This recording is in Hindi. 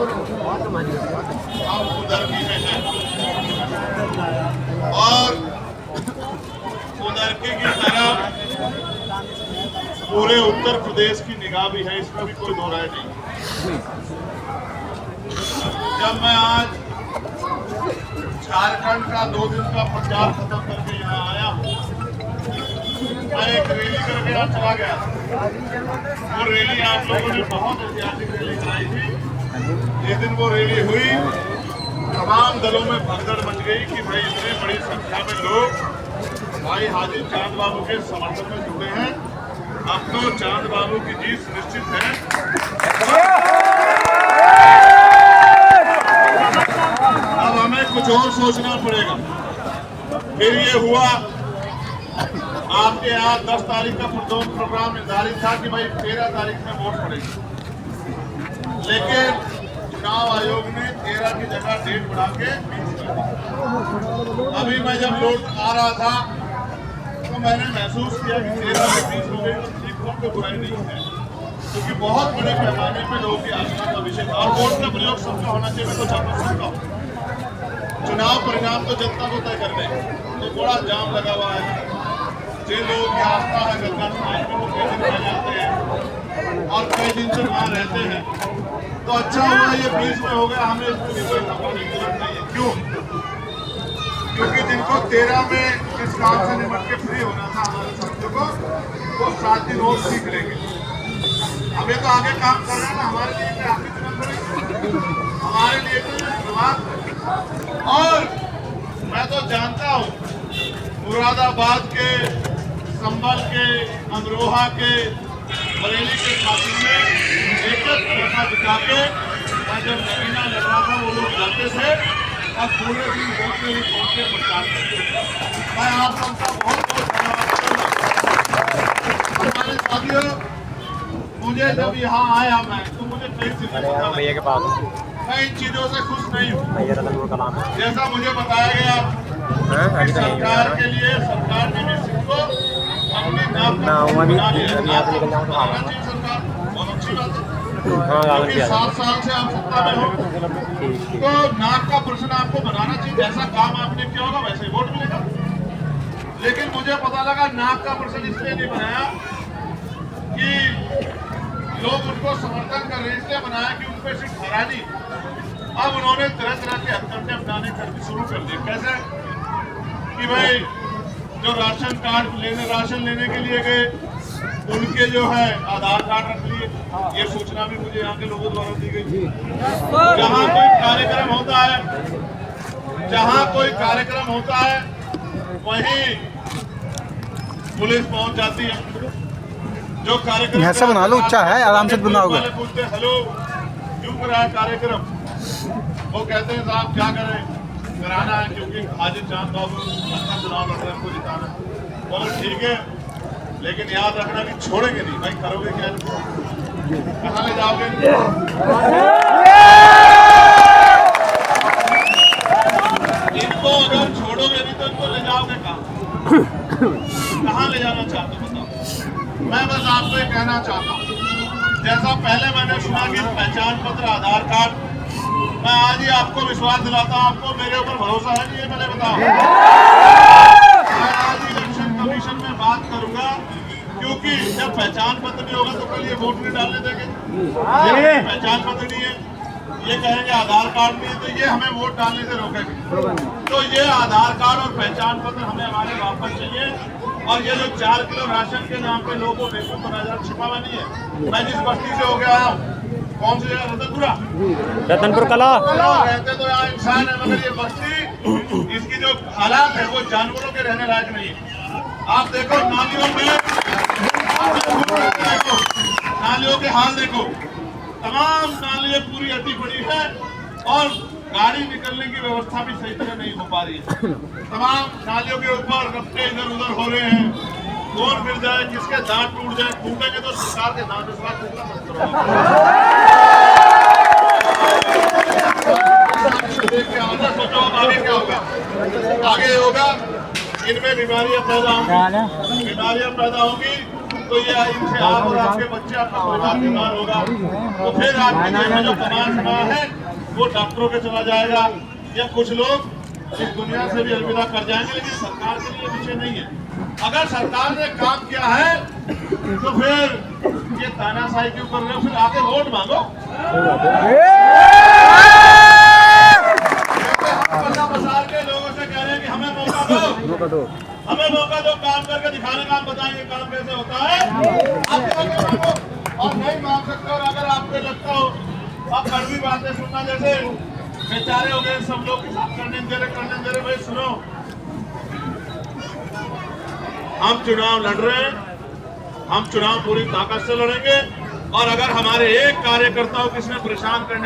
हम कुदरती में हैं और कुदरती की तरफ पूरे उत्तर प्रदेश की निगाह भी है, इसमें भी कोई दो राय नहीं। जब मैं आज झारखंड का 2 दिन का प्रचार खत्म करके यहाँ आया हूँ, मैं एक रैली करके यहाँ चला गया। वो रैली आप लोगों ने बहुत ऐतिहासिक रैली कराई थी। जिस दिन वो रैली हुई, तमाम दलों में भगदड़ मच गई कि भाई इतनी बड़ी संख्या में लोग भाई हाजी चांद बाबू के समर्थन में जुड़े हैं। अब तो चांद बाबू की जीत सुनिश्चित है। अब हमें कुछ और सोचना पड़ेगा। फिर ये हुआ, आपके यहाँ 10 तारीख का प्रोग्राम निर्धारित था कि भाई 13 तारीख में वोट पड़ेगी, लेकिन चुनाव आयोग ने 13 की जगह डेट बढ़ा के 20 कर दी। अभी मैं जब लौट आ रहा था तो मैंने महसूस किया कि 13 से 20 हो गई, तो ठीक वोट पे बुराई नहीं है, क्योंकि बहुत बड़े पैमाने पे लोगों की आस्था का विषय था। और वोट का प्रयोग सबका होना चाहिए, मैं तो चाहता हूँ चुनाव परिणाम तो जनता को तय करने, तो बड़ा जाम लगा हुआ है। जिन लोगों की आस्था है गंगा स्नान में, वो कई दिन रह जाते हैं और कई दिन से वहाँ रहते हैं, तो अच्छा हुआ ये 20 में हो गया। हमें इसमें भी कोई खबर नहीं है। क्यों? क्योंकि जिनको 13 में इस काम से निपट के फ्री होना था हमारे साथियों को, वो 7 दिन और सीख लेंगे। हमें तो आगे काम कर रहे हैं ना, हमारे लिए आगे चुनाव करेंगे, हमारे लिए तो शुरुआत। और मैं तो जानता हूँ मुरादाबाद के, संभल के, अमरोहा के, बरेली के खातिर में एक दफा दिखा के मैं जब नगीना लग रहा था वो लोग जाते थे और पूरे दिन वोट में ही पहुंचे प्रचार करते। मैं आप सबका बहुत बहुत धन्यवाद करूँगा। हमारे साथियों, मुझे जब यहाँ आया मैं तो मुझे कई चीजें मैं इन चीजों से खुश नहीं हूँ। जैसा मुझे बताया गया सरकार के लिए, सरकार ने भी सिर्फ अपने नाम का बना लिया। सरकार बहुत अच्छी बात है, क्योंकि 7 साल से आप सत्ता में हो, तो नाम का प्रश्न आपको बनाना चाहिए। जैसा काम आपने किया होगा वैसे ही वोट मिलेगा। लेकिन मुझे पता लगा नाक का प्रश्न इसलिए नहीं बनाया कि लोग उनको समर्थन कर रहे, इसलिए बनाया कि उन पर सिर्फ हरा नहीं। अब उन्होंने तरह तरह के हथकंडे अपनाने शुरू कर दिए। कैसे कि भाई जो राशन कार्ड लेने, राशन लेने के लिए गए, उनके जो है आधार कार्ड रख लिए। ये सूचना भी मुझे यहाँ के लोगों द्वारा दी गई। जहाँ कोई कार्यक्रम होता है, जहाँ कोई कार्यक्रम होता है वहीं पुलिस पहुंच जाती है। जो कार्यक्रम ऐसा बना लो, अच्छा है, आराम से बनाओगे। पूछते हेलो क्यों करा है कार्यक्रम, वो कहते हैं साहब क्या करें, कराना है क्योंकि हाजी चांद बाबू अच्छा चुनाव लड़ रहे हैं, हमको जिताना है। बोलो ठीक है, लेकिन याद रखना कि छोड़ेंगे नहीं। भाई करोगे क्या, कहाँ ले जाओगे? इनको अगर छोड़ोगे नहीं तो इनको ले जाओगे कहाँ ले जाना चाहते हो बताओ? मैं बस आपको ये कहना चाहता हूँ, जैसा पहले मैंने सुना कि पहचान पत्र, आधार कार्ड, मैं आज ही आपको विश्वास दिलाता हूँ, आपको मेरे ऊपर भरोसा है कि ये मैंने बताओ। मैं आज इलेक्शन कमीशन में बात करूंगा, क्योंकि जब पहचान पत्र नहीं होगा तो कल ये वोट नहीं डालने देंगे। पहचान पत्र नहीं है, ये कहेंगे आधार कार्ड नहीं है, तो ये हमें वोट डालने से रोकेंगे। तो ये आधार कार्ड और पहचान पत्र हमें हमारे वापस चाहिए। और ये जो 4 किलो राशन के नाम पे लोगों को बेवकूफ बनाया जा, छिपावा नहीं है। मैं जिस बस्ती से हो गया हूँ, कौन सी जगह, रतनपुर कला रहते तो यहाँ इंसान है, मगर ये बस्ती, इसकी जो हालात है वो जानवरों के रहने लायक नहीं है। आप देखो नालियों में, नालियों के हाल देखो, तमाम नालियां पूरी अटी पड़ी है और गाड़ी निकलने की व्यवस्था भी सही तरह नहीं हो पा रही है। तमाम नालियों के ऊपर रफ्ते इधर उधर हो रहे हैं, कौन गिर जाए, किसके दांत टूट जाए, टूटेंगे तो सरकार के दांत इस बात टूटना मत करो। सोचो आगे क्या होगा, आगे होगा इनमें बीमारियां पैदा होंगी, तो तो ये इनसे आप और आपके बच्चे, आपका परिवार बीमार होगा, तो फिर आपके जेब में जो कमा है वो डॉक्टरों के चला जाएगा, या कुछ लोग इस दुनिया से भी अलविदा कर जाएंगे। लेकिन सरकार के लिए विषय नहीं है। अगर सरकार ने काम किया है तो फिर ये तानाशाही क्यों कर रहे हो? फिर आगे वोट मांगो। बसार के लोगों से कह रहे हैं कि हमें मौका दो, हमें मौका दो, काम करके दिखाने का, हम बताएंगे काम कैसे होता है। और नहीं मांग सकते, और अगर आपको लगता हो आप कड़वी बातें सुनना, जैसे बेचारे हो गए सब लोग करने दे रहे, भाई सुनो, हम चुनाव लड़ रहे हैं, हम चुनाव पूरी ताकत से लड़ेंगे, और अगर हमारे एक कार्यकर्ता को किसी ने परेशान करने